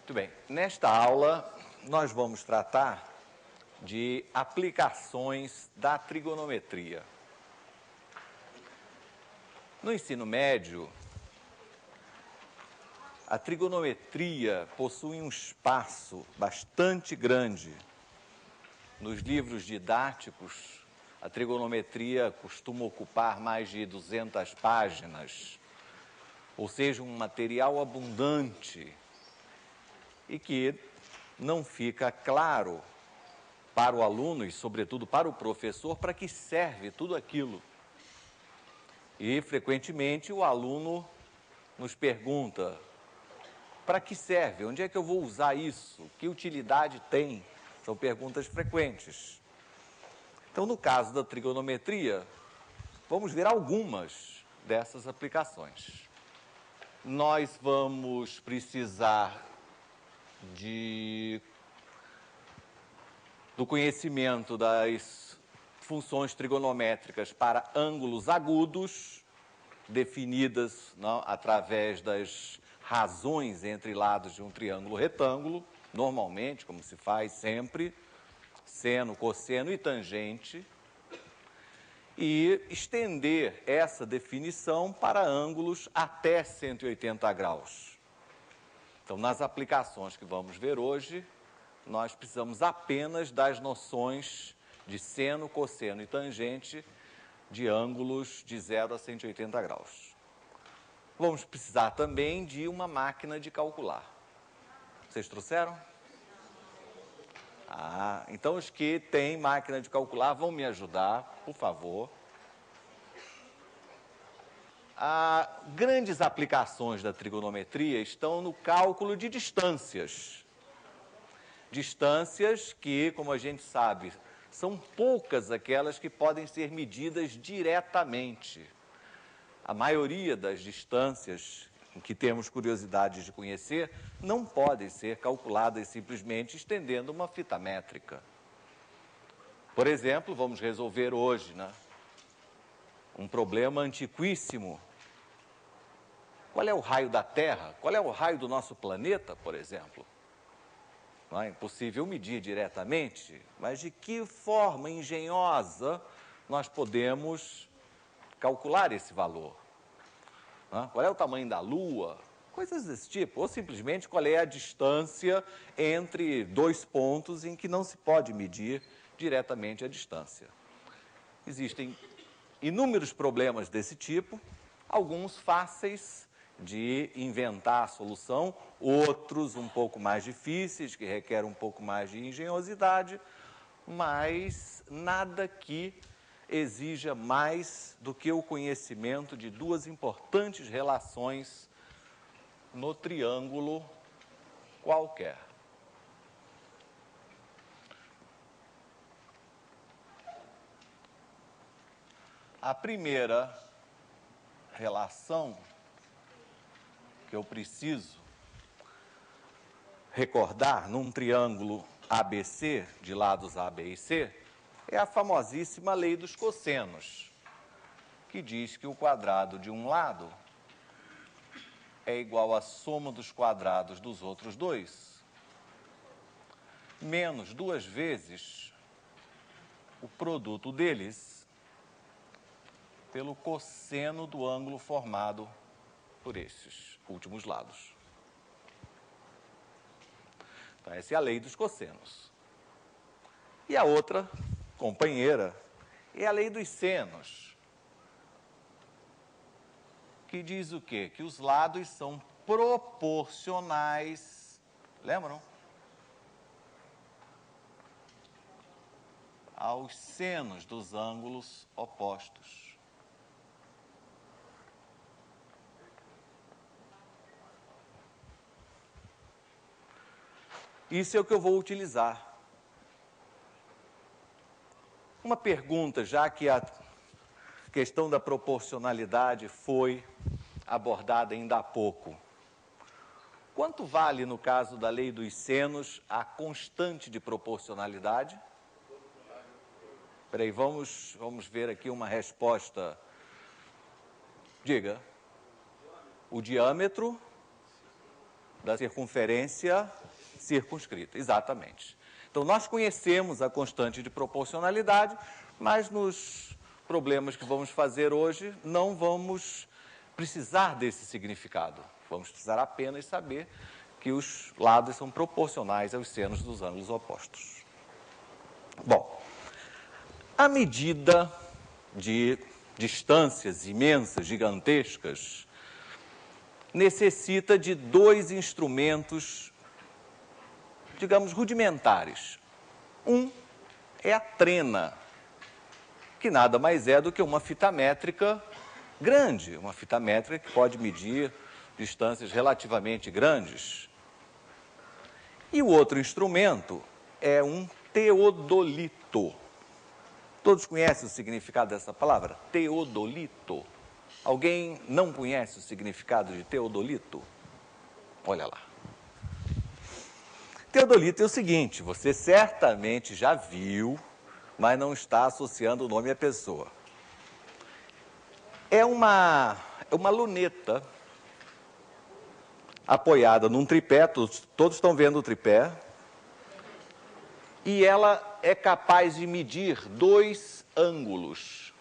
Muito bem. Nesta aula, nós vamos tratar de aplicações da trigonometria. No ensino médio, a trigonometria possui um espaço bastante grande. Nos livros didáticos, a trigonometria costuma ocupar mais de 200 páginas, ou seja, um material abundante e que não fica claro para o aluno e, sobretudo, para o professor, para que serve tudo aquilo. E, frequentemente, o aluno nos pergunta: para que serve? Onde é que eu vou usar isso? Que utilidade tem? São perguntas frequentes. Então, no caso da trigonometria, vamos ver algumas dessas aplicações. Nós vamos precisar do conhecimento das funções trigonométricas para ângulos agudos, definidas através das razões entre lados de um triângulo retângulo, normalmente, como se faz sempre, seno, cosseno e tangente, e estender essa definição para ângulos até 180 graus. Então, nas aplicações que vamos ver hoje, nós precisamos apenas das noções de seno, cosseno e tangente de ângulos de 0 a 180 graus. Vamos precisar também de uma máquina de calcular. Vocês trouxeram? Então os que têm máquina de calcular vão me ajudar, por favor. Grandes aplicações da trigonometria estão no cálculo de distâncias. Distâncias que, como a gente sabe, são poucas aquelas que podem ser medidas diretamente. A maioria das distâncias que temos curiosidade de conhecer não podem ser calculadas simplesmente estendendo uma fita métrica. Por exemplo, vamos resolver hoje, um problema antiquíssimo. Qual é o raio da Terra? Qual é o raio do nosso planeta, por exemplo? Não é impossível medir diretamente, mas de que forma engenhosa nós podemos calcular esse valor? Qual é o tamanho da Lua? Coisas desse tipo. Ou simplesmente qual é a distância entre dois pontos em que não se pode medir diretamente a distância. Existem inúmeros problemas desse tipo, alguns fáceis de inventar a solução, outros um pouco mais difíceis, que requerem um pouco mais de engenhosidade, mas nada que exija mais do que o conhecimento de duas importantes relações no triângulo qualquer. A primeira relação que eu preciso recordar num triângulo ABC, de lados A, B e C, é a famosíssima lei dos cossenos, que diz que o quadrado de um lado é igual à soma dos quadrados dos outros dois, menos duas vezes o produto deles pelo cosseno do ângulo formado por esses últimos lados. Então, essa é a lei dos cossenos. E a outra companheira é a lei dos senos, que diz o quê? Que os lados são proporcionais, lembram? Aos senos dos ângulos opostos. Isso é o que eu vou utilizar. Uma pergunta, já que a questão da proporcionalidade foi abordada ainda há pouco. Quanto vale, no caso da lei dos senos, a constante de proporcionalidade? Espera aí, vamos ver aqui uma resposta. Diga. O diâmetro da circunferência circunscrita, exatamente. Então, nós conhecemos a constante de proporcionalidade, mas nos problemas que vamos fazer hoje, não vamos precisar desse significado. Vamos precisar apenas saber que os lados são proporcionais aos senos dos ângulos opostos. Bom, a medida de distâncias imensas, gigantescas, necessita de dois instrumentos, digamos, rudimentares. Um é a trena, que nada mais é do que uma fita métrica grande, uma fita métrica que pode medir distâncias relativamente grandes. E o outro instrumento é um teodolito. Todos conhecem o significado dessa palavra? Teodolito. Alguém não conhece o significado de teodolito? Olha lá. Teodolito é o seguinte, você certamente já viu, mas não está associando o nome à pessoa. É uma luneta apoiada num tripé, todos estão vendo o tripé, e ela é capaz de medir 2 ângulos.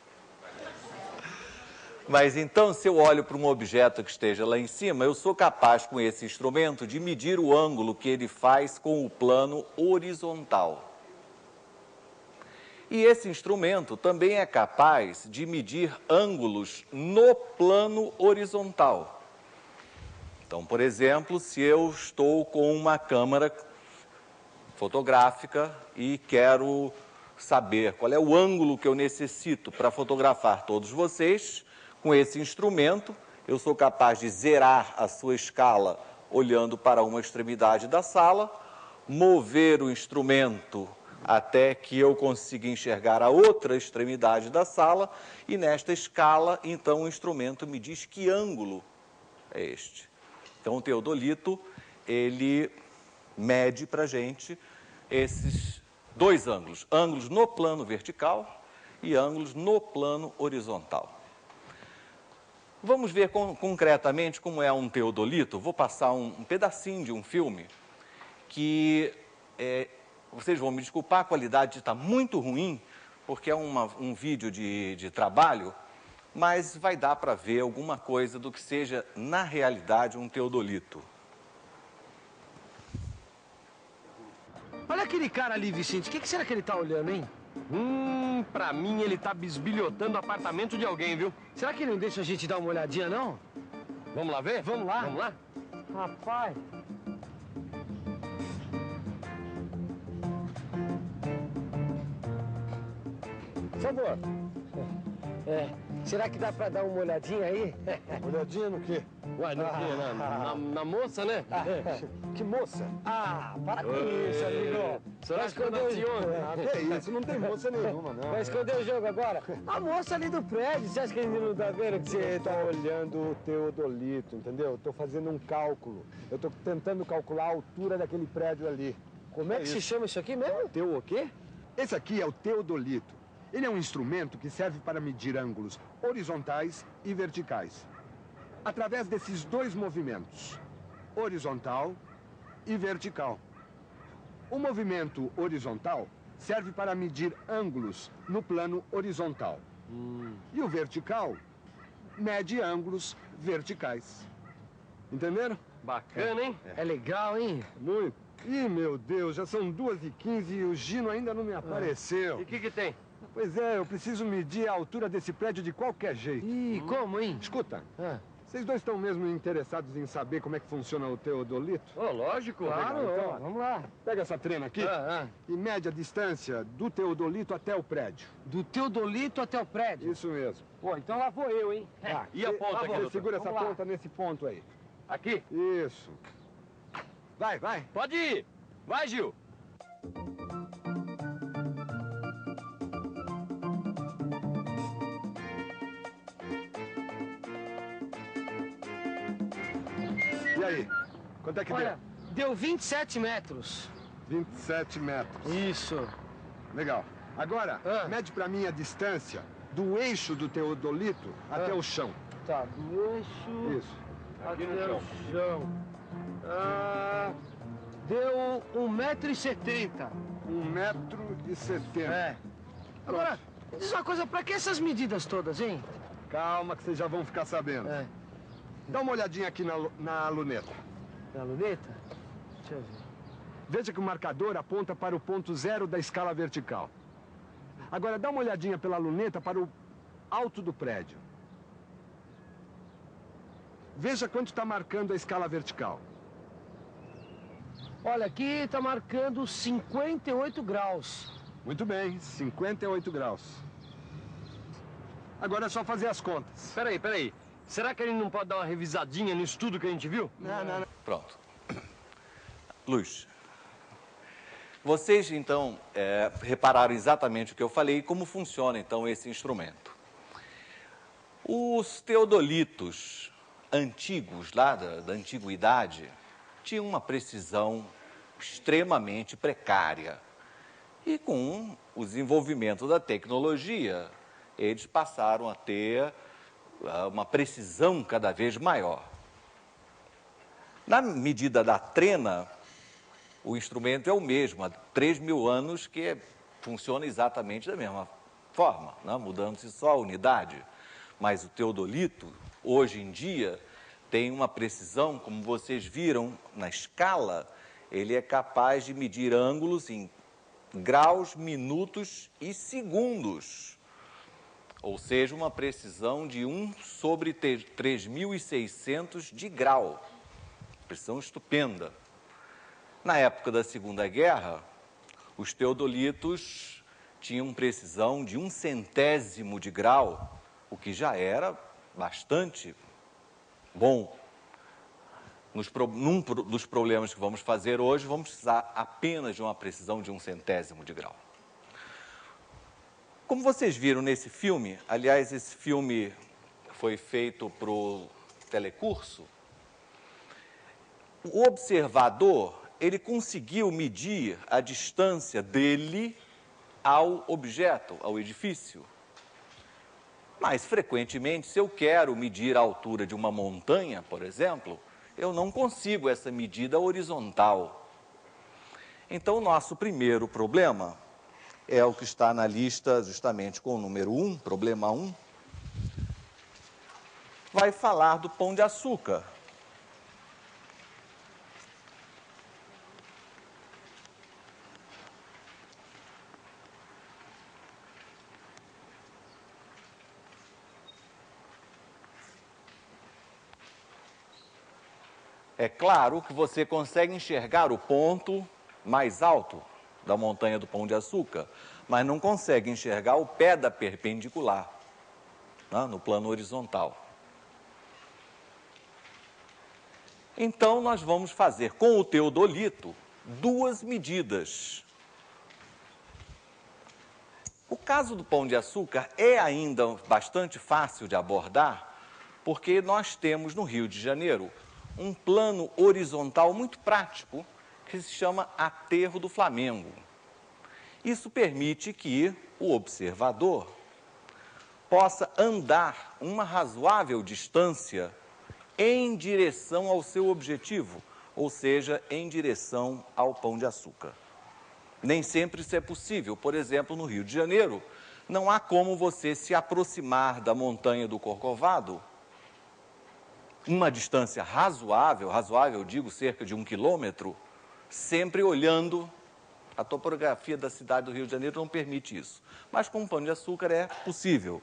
Mas então, se eu olho para um objeto que esteja lá em cima, eu sou capaz, com esse instrumento, de medir o ângulo que ele faz com o plano horizontal. E esse instrumento também é capaz de medir ângulos no plano horizontal. Então, por exemplo, se eu estou com uma câmera fotográfica e quero saber qual é o ângulo que eu necessito para fotografar todos vocês, com esse instrumento, eu sou capaz de zerar a sua escala olhando para uma extremidade da sala, mover o instrumento até que eu consiga enxergar a outra extremidade da sala e nesta escala, então, o instrumento me diz que ângulo é este. Então, o teodolito, ele mede para a gente esses 2 ângulos, ângulos no plano vertical e ângulos no plano horizontal. Vamos ver concretamente como é um teodolito. Vou passar um pedacinho de um filme que, vocês vão me desculpar, a qualidade está muito ruim, porque é um vídeo de trabalho, mas vai dar para ver alguma coisa do que seja, na realidade, um teodolito. Olha aquele cara ali, Vicente. O que será que ele tá olhando, hein? Pra mim ele tá bisbilhotando o apartamento de alguém, viu? Será que ele não deixa a gente dar uma olhadinha, não? Vamos lá ver? Vamos lá. Vamos lá? Rapaz. Por favor. Será que dá pra dar uma olhadinha aí? Olhadinha no quê? Ué, no quê? Na moça, né? Que moça? Para com isso, amigo. Será que eu nasci ontem? Que isso, não tem moça nenhuma, não. Vai esconder o jogo agora? A moça ali do prédio, você acha que ele não tá vendo que Você tá olhando o teodolito, entendeu? Eu tô fazendo um cálculo. Eu tô tentando calcular a altura daquele prédio ali. Como é que se chama isso aqui mesmo? Teu o quê? Esse aqui é o teodolito. Ele é um instrumento que serve para medir ângulos horizontais e verticais. Através desses 2 movimentos, horizontal e vertical. O movimento horizontal serve para medir ângulos no plano horizontal. E o vertical mede ângulos verticais. Entenderam? Bacana, hein? É legal, hein? Muito. Ih, meu Deus, já são 2h15 e o Gino ainda não me apareceu. E o que tem? Pois é, eu preciso medir a altura desse prédio de qualquer jeito. Ih, como, hein? Escuta, vocês dois estão mesmo interessados em saber como é que funciona o teodolito? Lógico. Claro, então. vamos lá. Pega essa trena aqui e mede a distância do teodolito até o prédio. Do teodolito até o prédio? Isso mesmo. Pô, então lá vou eu, hein? E a ponta aqui, doutor? Segura essa Vamos lá. ponta nesse ponto aí. Aqui? Isso. Vai. Pode ir. Vai, Gil. E aí? Quanto é que Olha, deu 27 metros. deu? 27 metros. Isso. Legal. Agora, mede pra mim a distância do eixo do teodolito até o chão. Tá, do eixo Isso. até no o chão. Deu 1,70 m. 1,70 m. É. Agora, diz uma coisa, pra que essas medidas todas, hein? Calma que vocês já vão ficar sabendo. É. Dá uma olhadinha aqui na luneta. Na luneta? Deixa eu ver. Veja que o marcador aponta para o ponto zero da escala vertical. Agora, dá uma olhadinha pela luneta para o alto do prédio. Veja quanto está marcando a escala vertical. Olha, aqui tá marcando 58 graus. Muito bem, 58 graus. Agora é só fazer as contas. Peraí. Será que ele não pode dar uma revisadinha no estudo que a gente viu? Não. Pronto. Luz. Vocês, então, repararam exatamente o que eu falei e como funciona, então, esse instrumento. Os teodolitos antigos, lá da antiguidade, tinham uma precisão extremamente precária. E com o desenvolvimento da tecnologia, eles passaram a ter uma precisão cada vez maior. Na medida da trena, o instrumento é o mesmo, há 3.000 anos que funciona exatamente da mesma forma, né? Mudando-se só a unidade. Mas o teodolito, hoje em dia, tem uma precisão, como vocês viram na escala, ele é capaz de medir ângulos em graus, minutos e segundos. Ou seja, uma precisão de 1/3.600 de grau. Precisão estupenda. Na época da Segunda Guerra, os teodolitos tinham precisão de 1/100º de grau, o que já era bastante bom. Num dos problemas que vamos fazer hoje, vamos precisar apenas de uma precisão de 1/100º de grau. Como vocês viram nesse filme, aliás, esse filme foi feito para o telecurso, o observador, ele conseguiu medir a distância dele ao objeto, ao edifício. Mas, frequentemente, se eu quero medir a altura de uma montanha, por exemplo, eu não consigo essa medida horizontal. Então, o nosso primeiro problema é o que está na lista justamente com o número 1, problema 1, vai falar do Pão de Açúcar. É claro que você consegue enxergar o ponto mais alto da montanha do Pão de Açúcar, mas não consegue enxergar o pé da perpendicular, né, no plano horizontal. Então, nós vamos fazer com o teodolito 2 medidas. O caso do Pão de Açúcar é ainda bastante fácil de abordar, porque nós temos no Rio de Janeiro um plano horizontal muito prático, que se chama Aterro do Flamengo. Isso permite que o observador possa andar uma razoável distância em direção ao seu objetivo, ou seja, em direção ao Pão de Açúcar. Nem sempre isso é possível. Por exemplo, no Rio de Janeiro, não há como você se aproximar da montanha do Corcovado uma distância razoável, eu digo cerca de 1 quilômetro, sempre olhando. A topografia da cidade do Rio de Janeiro não permite isso. Mas com o Pão de Açúcar é possível.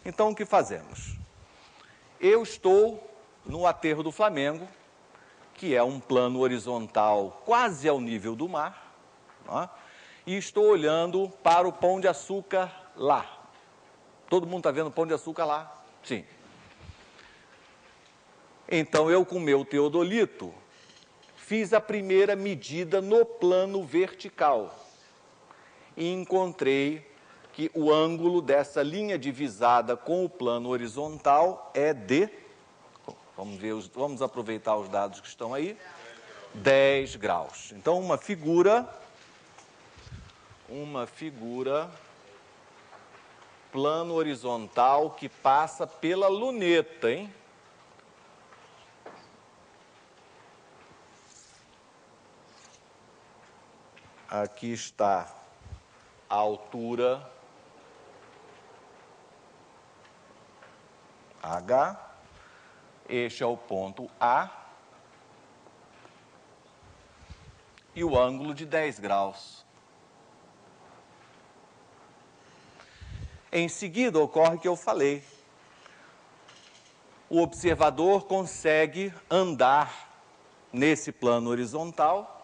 Então, o que fazemos? Eu estou no Aterro do Flamengo, que é um plano horizontal quase ao nível do mar, né? E estou olhando para o Pão de Açúcar lá. Todo mundo está vendo o Pão de Açúcar lá? Sim. Então, eu com o meu teodolito, fiz a primeira medida no plano vertical e encontrei que o ângulo dessa linha divisada com o plano horizontal é de, vamos aproveitar os dados que estão aí, 10 graus. Então, uma figura plano horizontal que passa pela luneta, hein? Aqui está a altura H. Este é o ponto A. E o ângulo de 10 graus. Em seguida, ocorre o que eu falei. O observador consegue andar nesse plano horizontal,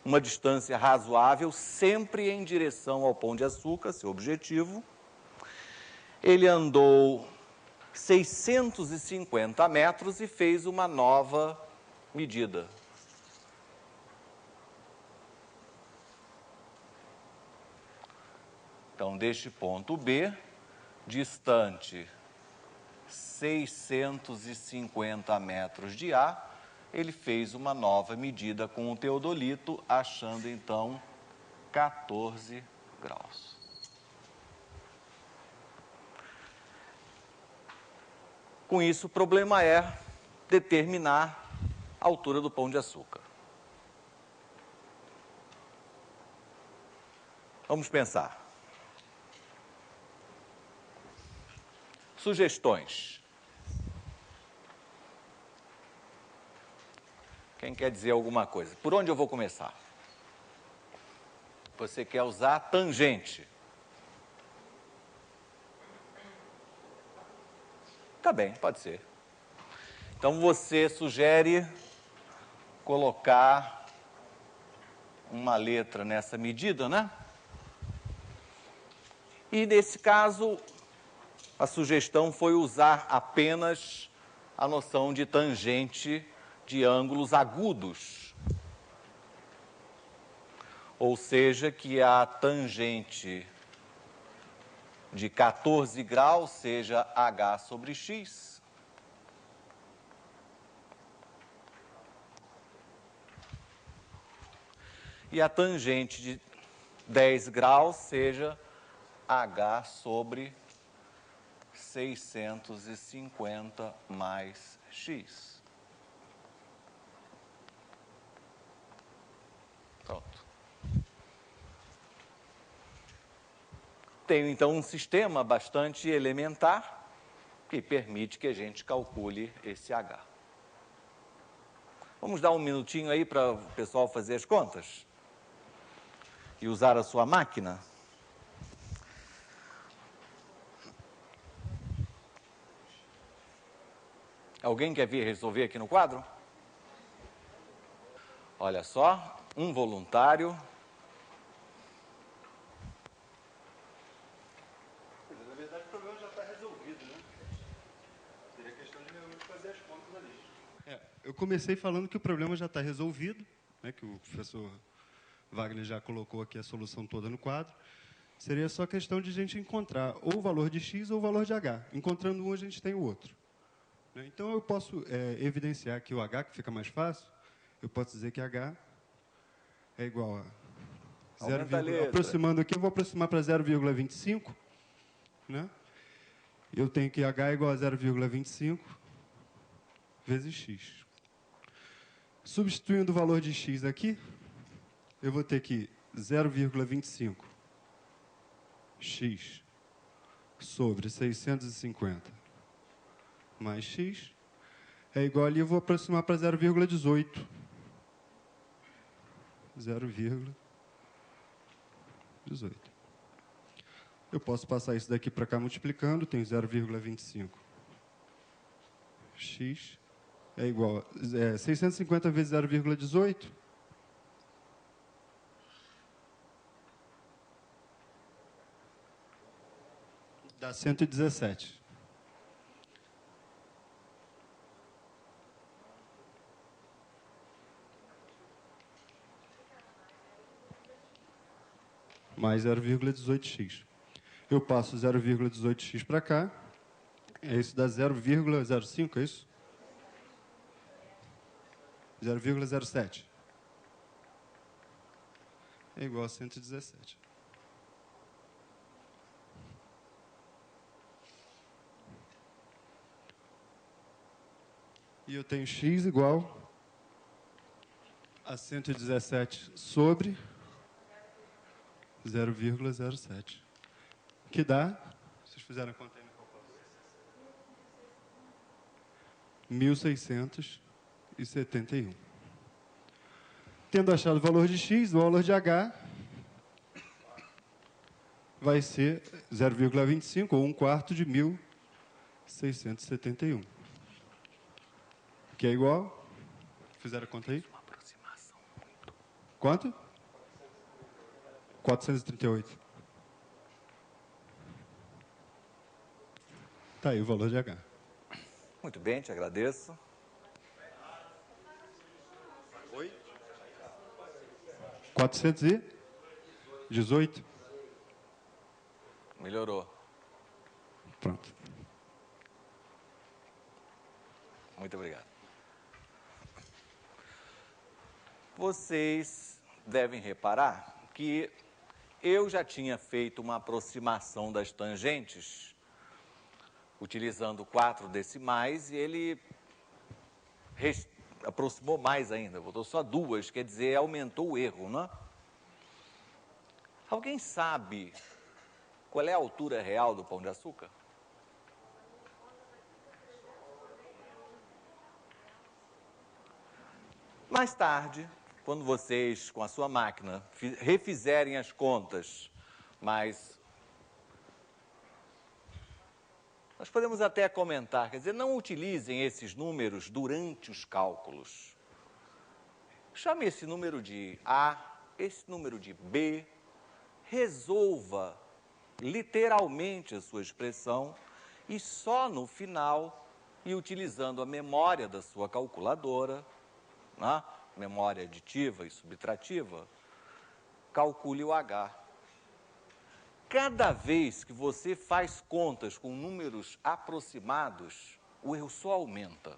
uma distância razoável, sempre em direção ao Pão de Açúcar, seu objetivo. Ele andou 650 metros e fez uma nova medida. Então, deste ponto B, distante 650 metros de A, ele fez uma nova medida com o teodolito, achando então 14 graus. Com isso, o problema é determinar a altura do Pão de Açúcar. Vamos pensar. Sugestões. Quem quer dizer alguma coisa? Por onde eu vou começar? Você quer usar tangente. Tá bem, pode ser. Então você sugere colocar uma letra nessa medida, né? E nesse caso, a sugestão foi usar apenas a noção de tangente de ângulos agudos. Ou seja, que a tangente de 14 graus seja H sobre X. E a tangente de 10 graus seja H sobre 650 mais X. Pronto. Tenho, então, um sistema bastante elementar que permite que a gente calcule esse H. Vamos dar um minutinho aí para o pessoal fazer as contas? E usar a sua máquina? Alguém quer vir resolver aqui no quadro? Olha só, um voluntário. Na verdade, o problema já está resolvido, né? Seria questão de realmente fazer as contas ali. Eu comecei falando que o problema já está resolvido, né, que o professor Wagner já colocou aqui a solução toda no quadro. Seria só questão de a gente encontrar ou o valor de x ou o valor de h. Encontrando um, a gente tem o outro. Então, eu posso evidenciar aqui o h, que fica mais fácil. Eu posso dizer que h é igual a 0, aproximando aqui, eu vou aproximar para 0,25. Né? Eu tenho que h é igual a 0,25 vezes x. Substituindo o valor de x aqui, eu vou ter que 0,25 x sobre 650 mais x é igual ali, eu vou aproximar para 0,18. 0,18. Eu posso passar isso daqui para cá multiplicando, tenho 0,25 x é igual a 650 vezes 0,18. Dá 117. Mais 0,18x. Eu passo 0,18x para cá. Isso dá 0,05, é isso? 0,07. É igual a 117. E eu tenho x igual a 117 sobre 0,07. Que dá, vocês fizeram a conta aí no calculador, 1.671. Tendo achado o valor de x, o valor de h vai ser 0,25 ou 1/4 de 1.671. Que é igual? Fizeram a conta aí? Quanto? 438. Está aí o valor de H. Muito bem, te agradeço. Oi? 418. Melhorou. Pronto. Muito obrigado. Vocês devem reparar que eu já tinha feito uma aproximação das tangentes utilizando 4 decimais e ele aproximou mais ainda, botou só 2, quer dizer, aumentou o erro, não é? Alguém sabe qual é a altura real do Pão de Açúcar? Mais tarde, quando vocês, com a sua máquina, refizerem as contas, mas nós podemos até comentar, quer dizer, não utilizem esses números durante os cálculos. Chame esse número de A, esse número de B, resolva literalmente a sua expressão e só no final, e utilizando a memória da sua calculadora, né? Memória aditiva e subtrativa, calcule o H. Cada vez que você faz contas com números aproximados, o erro só aumenta.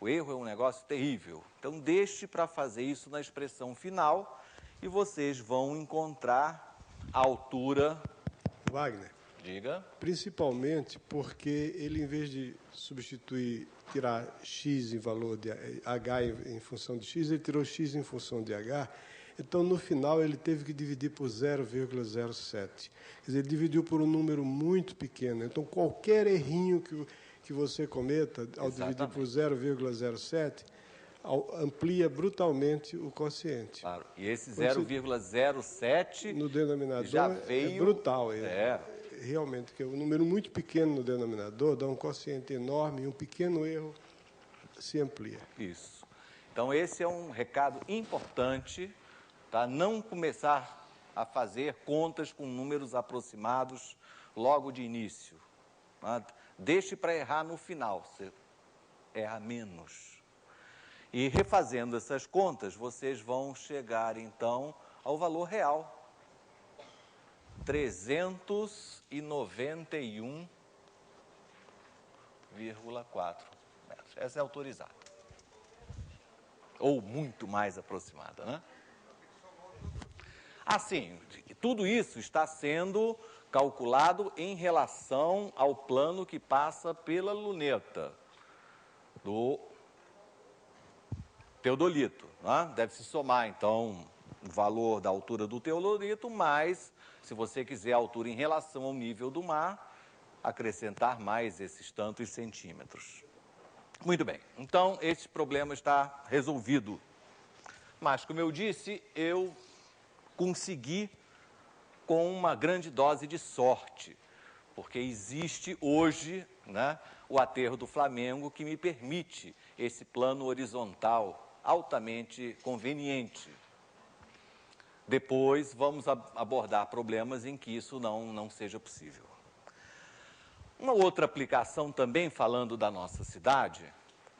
O erro é um negócio terrível. Então, deixe para fazer isso na expressão final e vocês vão encontrar a altura... Wagner. Diga. Principalmente porque ele, em vez de substituir, tirar x em valor de h em função de x, ele tirou x em função de h. Então, no final, ele teve que dividir por 0,07. Quer dizer, ele dividiu por um número muito pequeno. Então, qualquer errinho que você cometa, ao dividir por 0,07, amplia brutalmente o quociente. Claro, e esse 0,07 no denominador já veio... é brutal. Realmente, que é um número muito pequeno no denominador, dá um quociente enorme e um pequeno erro se amplia. Isso. Então, esse é um recado importante, tá? Não começar a fazer contas com números aproximados logo de início. Tá? Deixe para errar no final, você erra menos. E refazendo essas contas, vocês vão chegar, então, ao valor real. 391,4 metros. Essa é autorizada. Ou muito mais aproximada, né? Assim, tudo isso está sendo calculado em relação ao plano que passa pela luneta do teodolito, né? Deve-se somar, então, o valor da altura do teodolito, mais, se você quiser a altura em relação ao nível do mar, acrescentar mais esses tantos centímetros. Muito bem, então esse problema está resolvido. Mas, como eu disse, eu consegui com uma grande dose de sorte, porque existe hoje, né, o aterro do Flamengo que me permite esse plano horizontal altamente conveniente. Depois vamos abordar problemas em que isso não seja possível. Uma outra aplicação também falando da nossa cidade,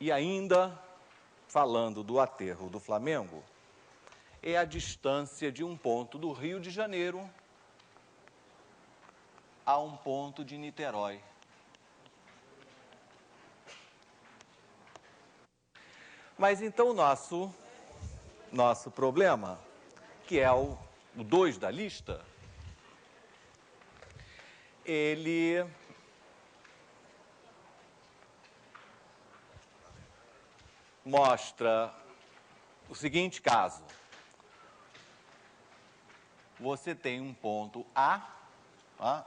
e ainda falando do aterro do Flamengo, é a distância de um ponto do Rio de Janeiro a um ponto de Niterói. Mas então o nosso problema, que é o 2 da lista, ele mostra o seguinte caso. você tem um ponto A,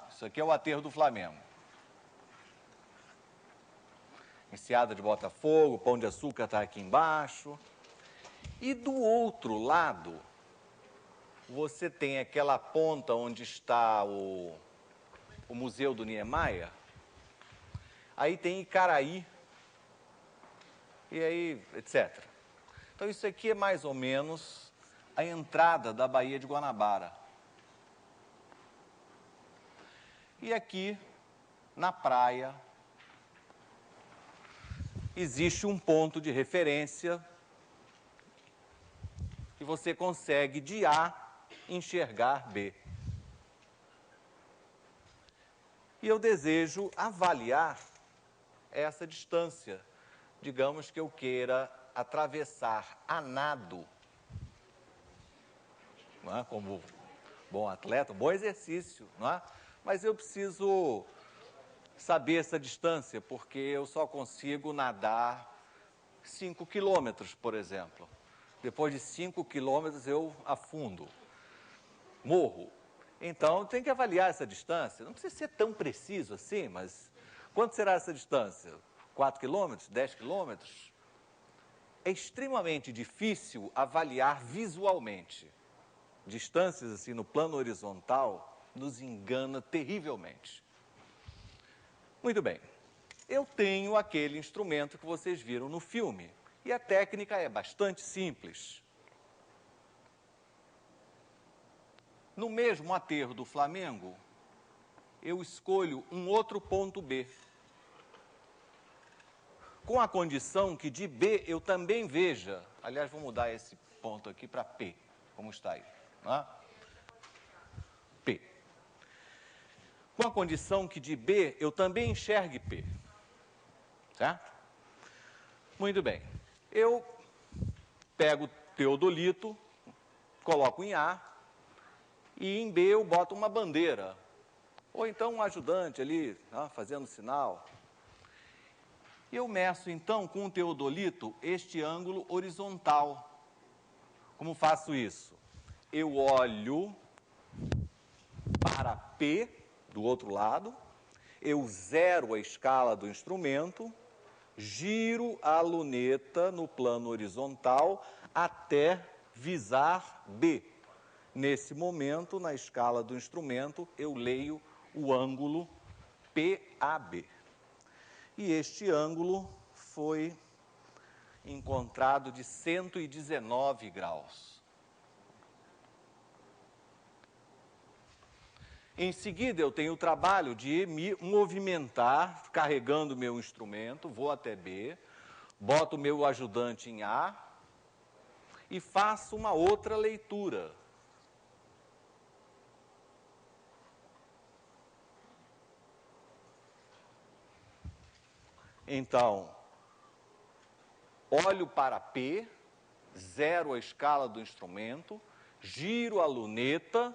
isso aqui é o aterro do Flamengo. Enseada de Botafogo, Pão de Açúcar está aqui embaixo. E do outro lado, você tem aquela ponta onde está o Museu do Niemeyer. Aí tem Icaraí, e aí, etc. Então, isso aqui é mais ou menos a entrada da Baía de Guanabara. E aqui, na praia, existe um ponto de referência que você consegue, de A, enxergar B. E eu desejo avaliar essa distância. Digamos que eu queira atravessar a nado, não é? Como bom atleta, bom exercício, não é? Mas eu preciso saber essa distância, porque eu só consigo nadar 5 quilômetros, por exemplo. Depois de 5 quilômetros eu afundo, morro. Então, tem que avaliar essa distância. Não precisa ser tão preciso assim, mas quanto será essa distância? 4 quilômetros? 10 quilômetros? É extremamente difícil avaliar visualmente. Distâncias assim no plano horizontal nos engana terrivelmente. Muito bem. Eu tenho aquele instrumento que vocês viram no filme. E a técnica é bastante simples. No mesmo aterro do Flamengo, eu escolho um outro ponto B. Com a condição que de B eu também veja, aliás, vou mudar esse ponto aqui para P, como está aí, né? P. Com a condição que de B eu também enxergue P, certo? Muito bem. Eu pego o teodolito, coloco em A, e em B eu boto uma bandeira, ou então um ajudante ali, fazendo sinal. E eu meço, então, com o teodolito, este ângulo horizontal. Como faço isso? Eu olho para P, do outro lado, eu zero a escala do instrumento, giro a luneta no plano horizontal até visar B. Nesse momento, na escala do instrumento, eu leio o ângulo PAB. E este ângulo foi encontrado de 119 graus. Em seguida, eu tenho o trabalho de me movimentar, carregando meu instrumento, vou até B, boto o meu ajudante em A e faço uma outra leitura. Então, olho para P, zero a escala do instrumento, giro a luneta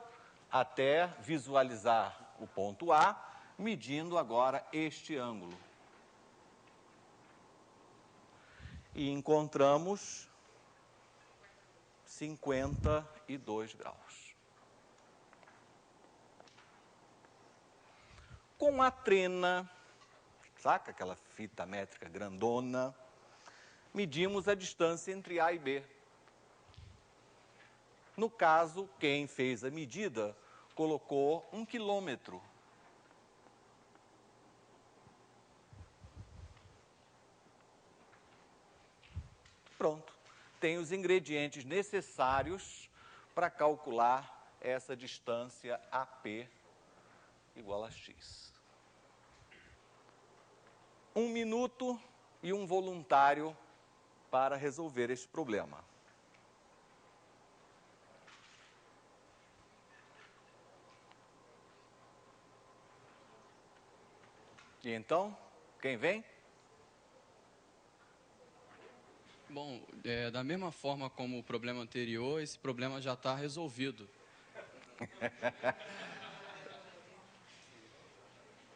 até visualizar o ponto A, medindo agora este ângulo. E encontramos 52 graus. Com a trena, saca aquela fita métrica grandona, medimos a distância entre A e B. No caso, quem fez a medida colocou 1 quilômetro. Pronto. Tem os ingredientes necessários para calcular essa distância AP igual a X. 1 minuto e um voluntário para resolver este problema. E então, quem vem? Bom, da mesma forma como o problema anterior, esse problema já está resolvido.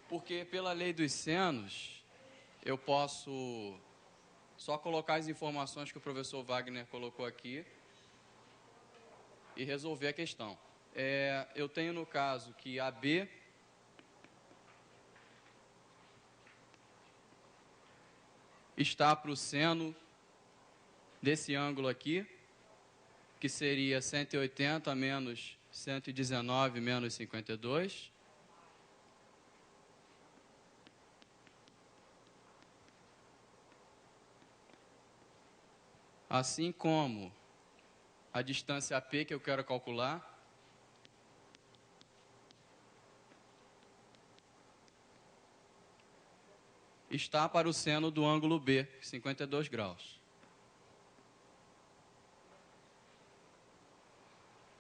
Porque pela lei dos senos, eu posso só colocar as informações que o professor Wagner colocou aqui e resolver a questão. eu tenho no caso que AB está para o seno desse ângulo aqui, que seria 180 menos 119 menos 52. Assim como a distância AP que eu quero calcular está para o seno do ângulo B, 52 graus.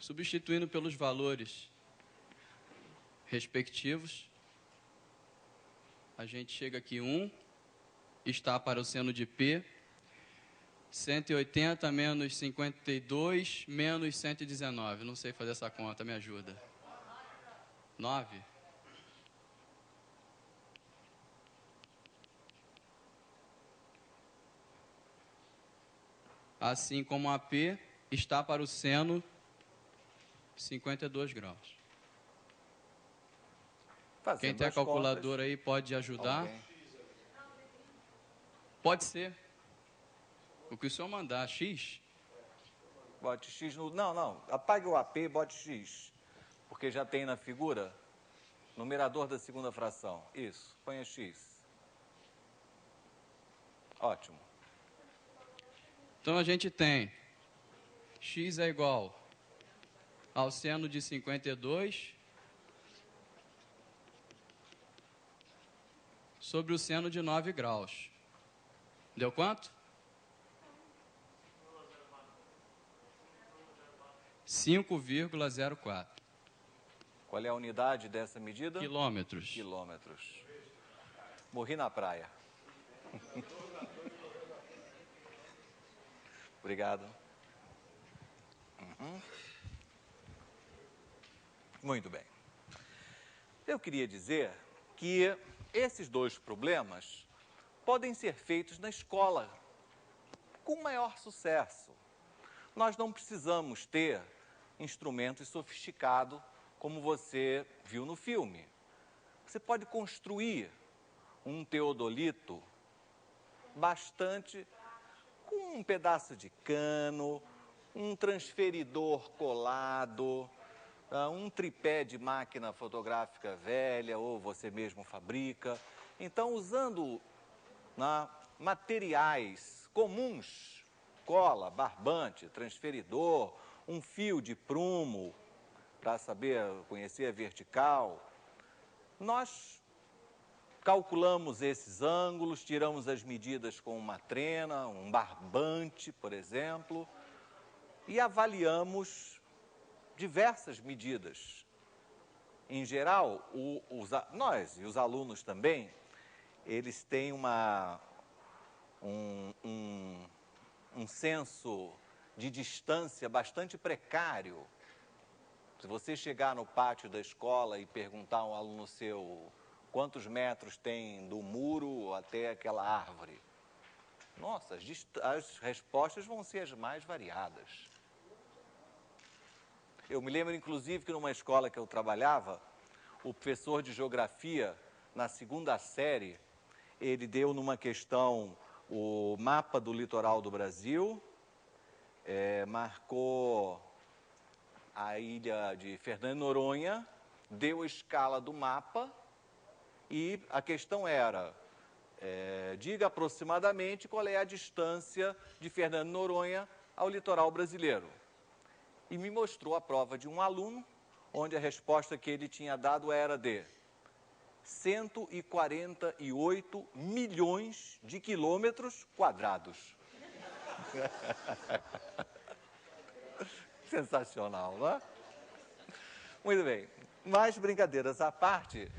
Substituindo pelos valores respectivos, a gente chega aqui 1, está para o seno de P, 180 menos 52 menos 119. Não sei fazer essa conta, me ajuda. 9? Assim como a P está para o seno 52 graus. Fazendo Quem tem a as calculadora contas, aí pode ajudar? alguém. Pode ser. O que o senhor mandar, X? Bote X no... Não, apague o AP, bote X. Porque já tem na figura, numerador da segunda fração. Isso, ponha X. Ótimo. Então, a gente tem X é igual ao seno de 52 sobre o seno de 9 graus. Deu quanto? 5,04. Qual é a unidade dessa medida? Quilômetros. Quilômetros. Morri na praia. Obrigado. Muito bem. Eu queria dizer que esses dois problemas podem ser feitos na escola com maior sucesso. Nós não precisamos ter instrumentos sofisticados como você viu no filme. Você pode construir um teodolito bastante com um pedaço de cano, um transferidor colado, um tripé de máquina fotográfica velha ou você mesmo fabrica. Então, usando materiais comuns, cola, barbante, transferidor, um fio de prumo para conhecer a vertical, nós calculamos esses ângulos, tiramos as medidas com uma trena, um barbante, por exemplo, e avaliamos diversas medidas. Em geral, nós e os alunos também, eles têm um senso de distância bastante precário. Se você chegar no pátio da escola e perguntar a um aluno seu quantos metros tem do muro até aquela árvore, nossa, as respostas vão ser as mais variadas. Eu me lembro, inclusive, que numa escola que eu trabalhava, o professor de geografia, na segunda série, ele deu numa questão o mapa do litoral do Brasil, marcou a ilha de Fernando de Noronha, deu a escala do mapa e a questão era, diga aproximadamente qual é a distância de Fernando de Noronha ao litoral brasileiro. E me mostrou a prova de um aluno, onde a resposta que ele tinha dado era de 148 milhões de quilômetros quadrados. Sensacional, não é? Muito bem. Mas, brincadeiras à parte,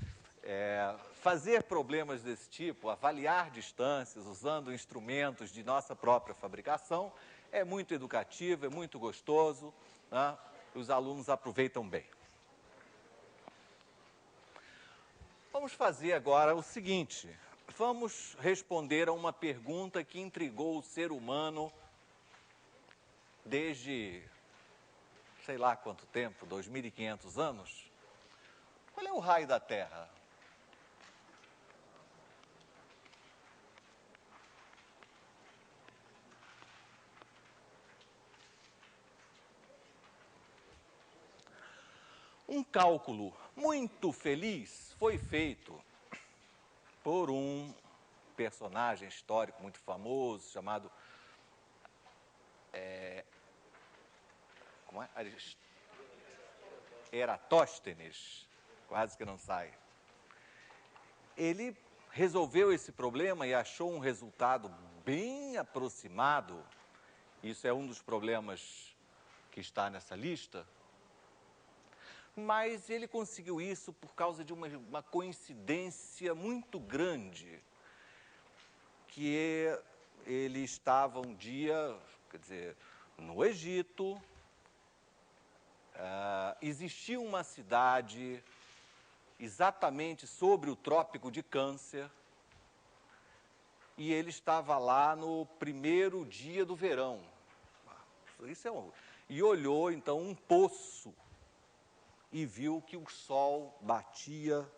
fazer problemas desse tipo, avaliar distâncias usando instrumentos de nossa própria fabricação, é muito educativo, é muito gostoso, né? Os alunos aproveitam bem. Vamos fazer agora o seguinte, vamos responder a uma pergunta que intrigou o ser humano desde sei lá quanto tempo, 2.500 anos. Qual é o raio da Terra? Um cálculo muito feliz foi feito por um personagem histórico muito famoso, chamado Eratóstenes, quase que não sai. Ele resolveu esse problema e achou um resultado bem aproximado. Isso é um dos problemas que está nessa lista. Mas ele conseguiu isso por causa de uma coincidência muito grande, que ele estava um dia, quer dizer, no Egito, existia uma cidade exatamente sobre o Trópico de Câncer, e ele estava lá no primeiro dia do verão. E olhou então um poço e viu que o sol batia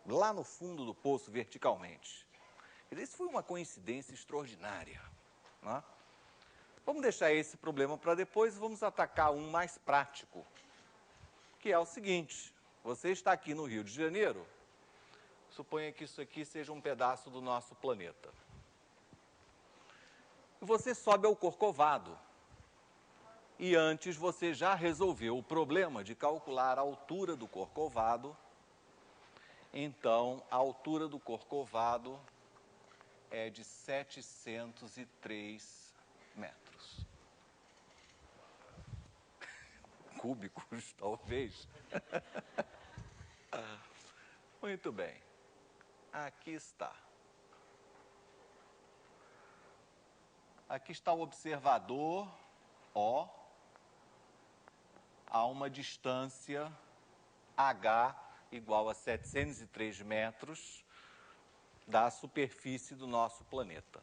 lá no fundo do poço verticalmente. Isso foi uma coincidência extraordinária, né? Vamos deixar esse problema para depois e vamos atacar um mais prático, que é o seguinte: você está aqui no Rio de Janeiro, suponha que isso aqui seja um pedaço do nosso planeta. E você sobe ao Corcovado. E antes você já resolveu o problema de calcular a altura do Corcovado. Então, a altura do Corcovado é de 703 metros. Cúbicos, talvez. Muito bem. Aqui está. Aqui está o observador, O, a uma distância H igual a 703 metros da superfície do nosso planeta.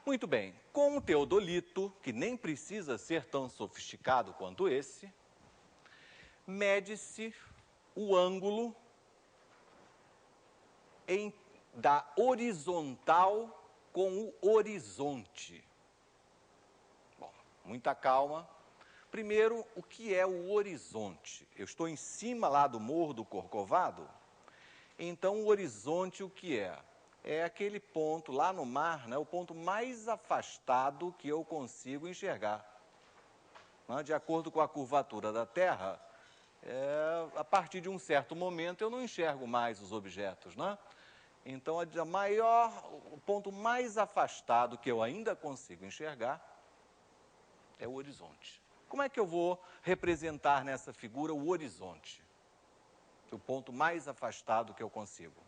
Muito bem, com o teodolito, que nem precisa ser tão sofisticado quanto esse, mede-se o ângulo da horizontal com o horizonte. Bom, muita calma. Primeiro, o que é o horizonte? Eu estou em cima lá do Morro do Corcovado, então o horizonte o que é? É aquele ponto lá no mar, né, o ponto mais afastado que eu consigo enxergar. Né? De acordo com a curvatura da Terra, a partir de um certo momento eu não enxergo mais os objetos, né? Então, o ponto mais afastado que eu ainda consigo enxergar é o horizonte. Como é que eu vou representar nessa figura o horizonte? O ponto mais afastado que eu consigo.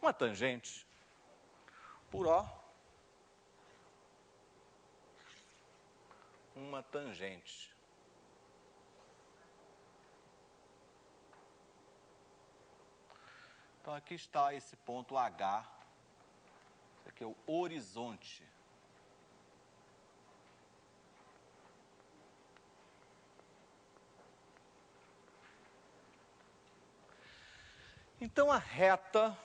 Uma tangente por O. Uma tangente. Então, aqui está esse ponto H. Esse aqui é o horizonte. Então, a reta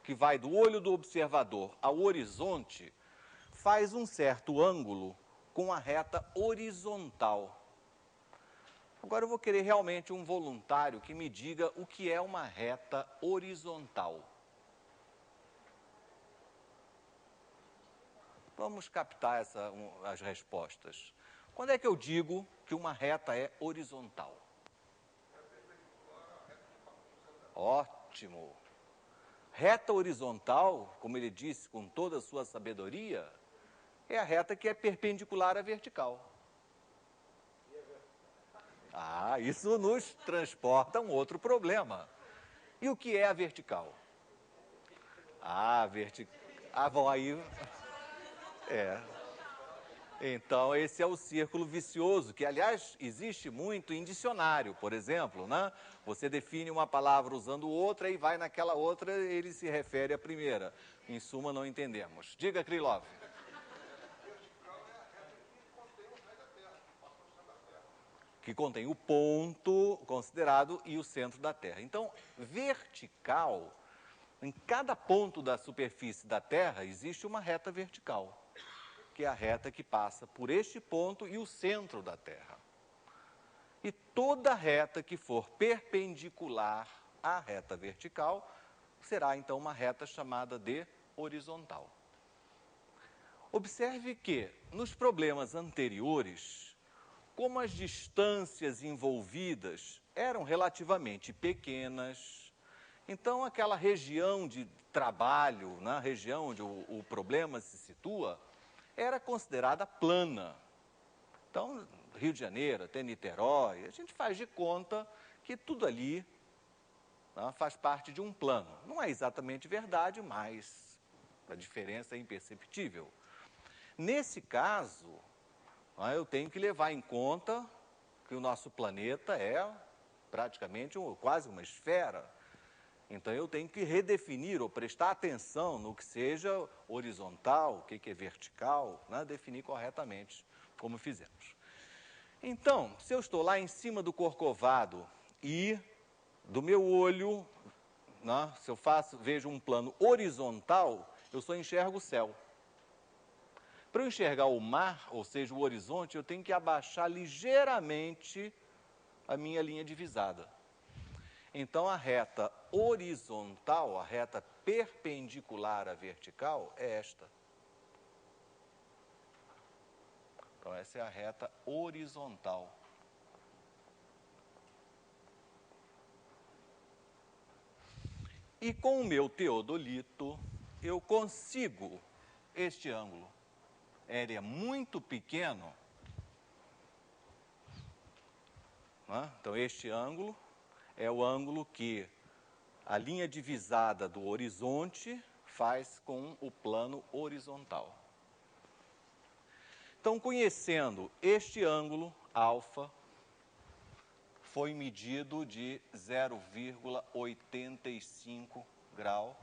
que vai do olho do observador ao horizonte faz um certo ângulo com a reta horizontal. Agora eu vou querer realmente um voluntário que me diga o que é uma reta horizontal. Vamos captar as respostas. Quando é que eu digo que uma reta é horizontal? Ótimo! Reta horizontal, como ele disse com toda a sua sabedoria, é a reta que é perpendicular à vertical. Isso nos transporta a um outro problema. E o que é a vertical? Bom, aí... Então, esse é o círculo vicioso, que, aliás, existe muito em dicionário, por exemplo, né? Você define uma palavra usando outra e vai naquela outra, ele se refere à primeira. Em suma, não entendemos. Diga, Krylov. que contém o ponto considerado e o centro da Terra. Então, vertical, em cada ponto da superfície da Terra existe uma reta vertical, que é a reta que passa por este ponto e o centro da Terra. E toda reta que for perpendicular à reta vertical será, então, uma reta chamada de horizontal. Observe que, nos problemas anteriores, como as distâncias envolvidas eram relativamente pequenas, então aquela região de trabalho, na região onde o problema se situa, era considerada plana. Então, Rio de Janeiro até Niterói, a gente faz de conta que tudo ali faz parte de um plano. Não é exatamente verdade, mas a diferença é imperceptível. Nesse caso, eu tenho que levar em conta que o nosso planeta é praticamente quase uma esfera. Então, eu tenho que redefinir ou prestar atenção no que seja horizontal, o que é vertical, definir corretamente, como fizemos. Então, se eu estou lá em cima do Corcovado e do meu olho, se eu vejo um plano horizontal, eu só enxergo o céu. Para eu enxergar o mar, ou seja, o horizonte, eu tenho que abaixar ligeiramente a minha linha divisada. Então, a reta horizontal, a reta perpendicular à vertical, é esta. Então, essa é a reta horizontal. E com o meu teodolito, eu consigo este ângulo. Ele é muito pequeno. Então, este ângulo é o ângulo que a linha divisada do horizonte faz com o plano horizontal. Então, conhecendo este ângulo, alfa, foi medido de 0,85 grau,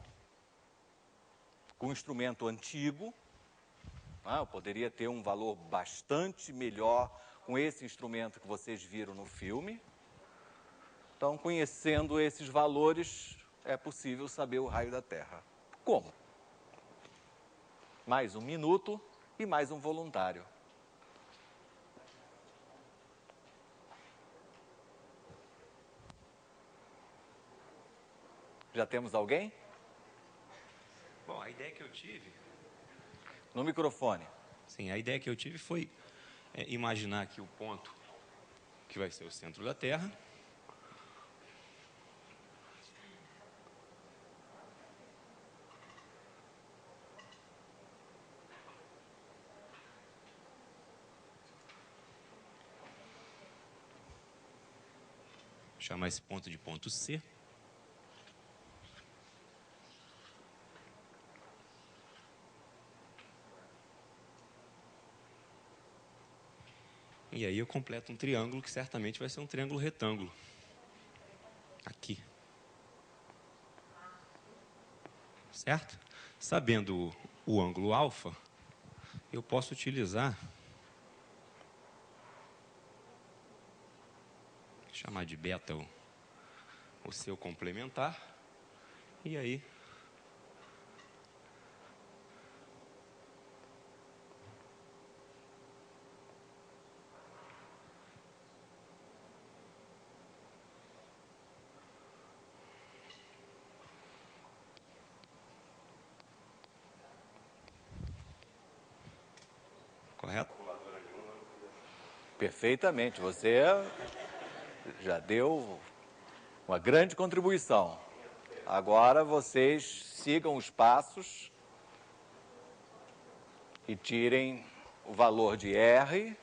com um instrumento antigo. Eu poderia ter um valor bastante melhor com esse instrumento que vocês viram no filme. Então, conhecendo esses valores, é possível saber o raio da Terra. Como? Mais um minuto e mais um voluntário. Já temos alguém? Bom, a ideia que eu tive... No microfone. Sim, a ideia que eu tive foi imaginar aqui o ponto que vai ser o centro da Terra. Chamar esse ponto de ponto C. E aí eu completo um triângulo que certamente vai ser um triângulo retângulo. Aqui. Certo? Sabendo o ângulo alfa, eu posso utilizar, chamar de beta o seu complementar, e aí correto? Perfeitamente. Você já deu uma grande contribuição. Agora vocês sigam os passos e tirem o valor de R.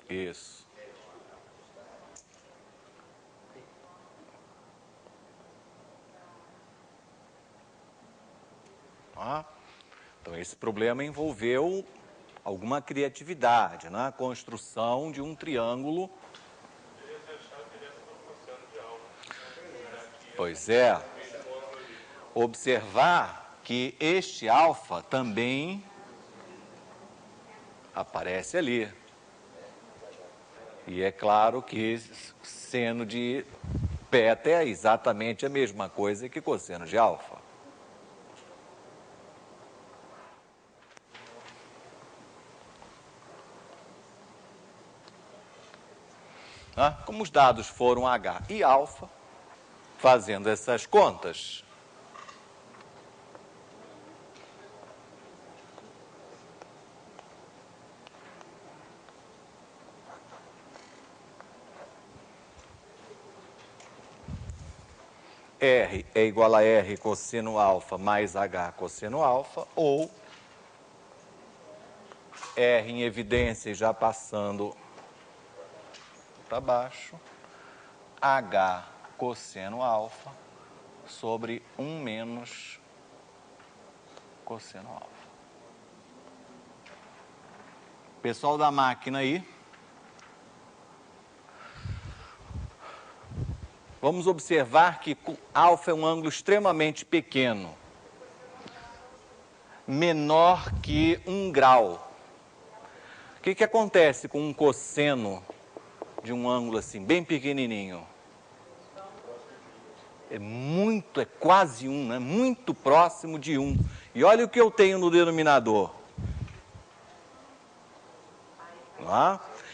Isso. Então, esse problema envolveu alguma criatividade na construção de um triângulo. Pois é. Observar que este alfa também aparece ali. E é claro que seno de beta é exatamente a mesma coisa que cosseno de alfa. Como os dados foram H e alfa, fazendo essas contas, R é igual a R cosseno alfa mais H cosseno alfa, ou R em evidência e já passando para baixo, H cosseno alfa sobre 1 menos cosseno alfa. Pessoal da máquina aí, vamos observar que alfa é um ângulo extremamente pequeno, menor que 1 grau. O que acontece com um cosseno de um ângulo assim, bem pequenininho? É quase 1, né? Muito próximo de 1. E olha o que eu tenho no denominador.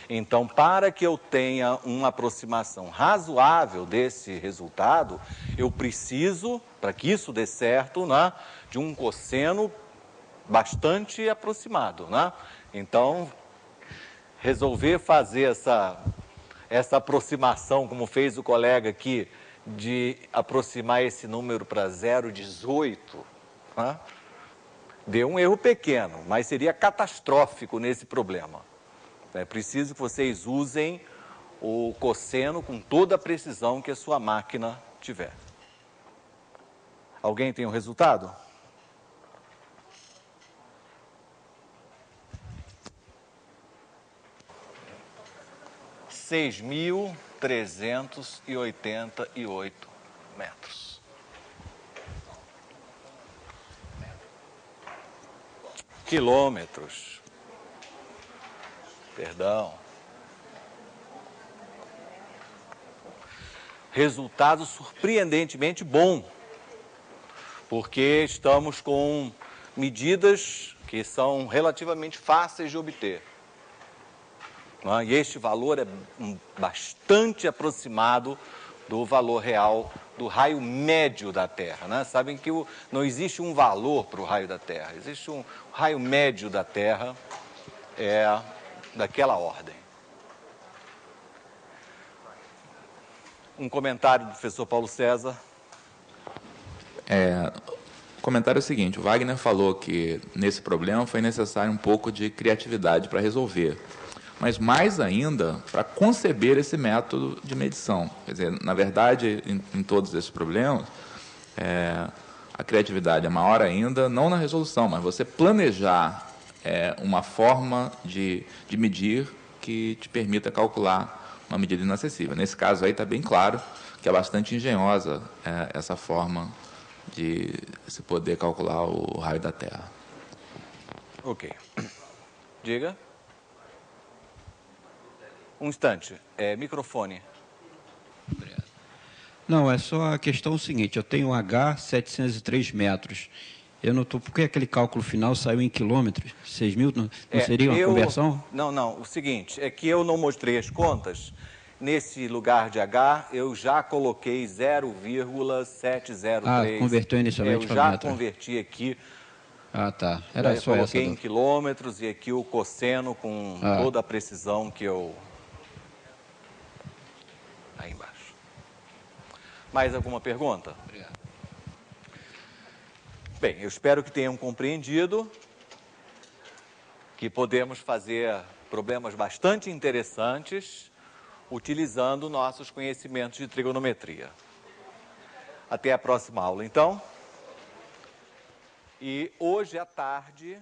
Então, para que eu tenha uma aproximação razoável desse resultado, eu preciso, para que isso dê certo, de um cosseno bastante aproximado. Então, resolver fazer essa aproximação, como fez o colega aqui, de aproximar esse número para 0,18, deu um erro pequeno, mas seria catastrófico nesse problema. É preciso que vocês usem o cosseno com toda a precisão que a sua máquina tiver. Alguém tem o resultado? (6.388 metros. Quilômetros. Perdão. Resultado surpreendentemente bom, porque estamos com medidas que são relativamente fáceis de obter. E este valor é bastante aproximado do valor real do raio médio da Terra. Sabem que não existe um valor para o raio da Terra, existe um raio médio da Terra, daquela ordem. Um comentário do professor Paulo César. O comentário é o seguinte: o Wagner falou que nesse problema foi necessário um pouco de criatividade para resolver, mas mais ainda para conceber esse método de medição. Quer dizer, na verdade, em todos esses problemas, a criatividade é maior ainda, não na resolução, mas você planejar uma forma de medir que te permita calcular uma medida inacessível. Nesse caso aí está bem claro que é bastante engenhosa essa forma de se poder calcular o raio da Terra. Ok. Diga. Um instante. Microfone. Obrigado. Não, é só a questão seguinte. Eu tenho H 703 metros. Eu não estou... Por que aquele cálculo final saiu em quilômetros? 6.000 não seria uma conversão? Não. O seguinte, é que eu não mostrei as contas. Nesse lugar de H, eu já coloquei 0,703. Converteu inicialmente para metro. Eu já metro. Converti aqui. Tá. Era só essa. Eu coloquei em quilômetros e aqui o cosseno com toda a precisão que eu... Aí embaixo. Mais alguma pergunta? Obrigado. Bem, eu espero que tenham compreendido que podemos fazer problemas bastante interessantes utilizando nossos conhecimentos de trigonometria. Até a próxima aula, então. E hoje à tarde